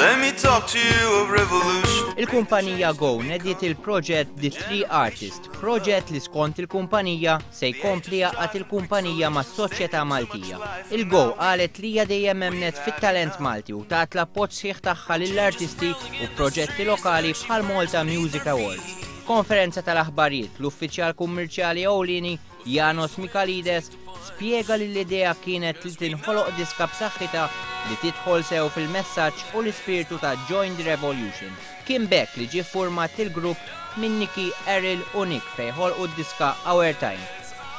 Let me talk to you of revolution. Il-kumpanija Go nediet il-proġett The Three Artists, proġett li skont il-kumpanija se jkompli jaqgħad il-kumpanija mas-soċjetà Maltija. Il-Go qalet li hija dejjem hemmnet fit-talent Malti u tat l-appoġġ sħiħ tagħha lill-artisti u proġetti lokali bħal Malta Music Awards. Konferenza tal-aħbarijiet l-uffiċjal kummerċjali ewlieni Janos Mikalides spjega li l-idea kienet li tinħoloq diska b'saħħitha li tidħol sew fil-messaġġ u l-ispirtu ta' Join the Revolution. Kien bekk li ġie ffurmat il-grupp minn Nicky, Errol u Nick fejn ħolqu d-diska Our Time.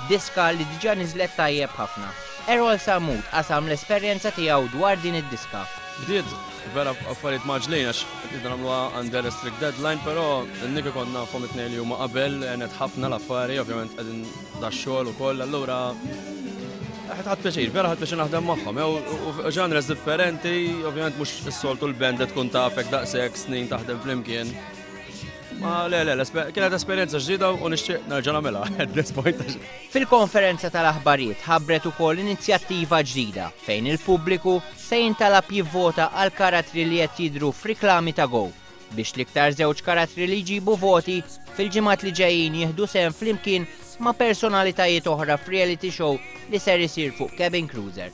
Diska li diġà niżlet tajjeb ħafna. Errol Samut qasam l-esperjenza tiegħu dwar din id-diska. Bdiet vera affarijiet maġlin għax qed nagħmluha under a strict deadline, però Nicky konna nafhom it-tnejn li huma qabel għenet ħafna l-affari, ovvjament qegħdin dax-xogħol ukoll, allura ħadd pjaċir, vera ħadd pjaċir naħdem magħhom. U ġanres differenti, ovvjament mhux is-soltu l-band tkun tafek daqshekk snin taħdem flimkien. Ma kienet esperjenza ġdida u nixtieq nerġa' nagħmilha at this point. Fil-konferenza tal-aħbarijiet ħabbret ukoll inizjattiva ġdida fejn il-pubbliku se jintalab jivvota għal karattri li qed jidhru f'riklami ta' Go biex l-iktar żewġ karattri li jġibu voti fil-ġimgħat li ġejjin jieħdu sehem flimkien ma' personalitajiet oħra f'reality show li ser isir fuq Cabin Cruiser.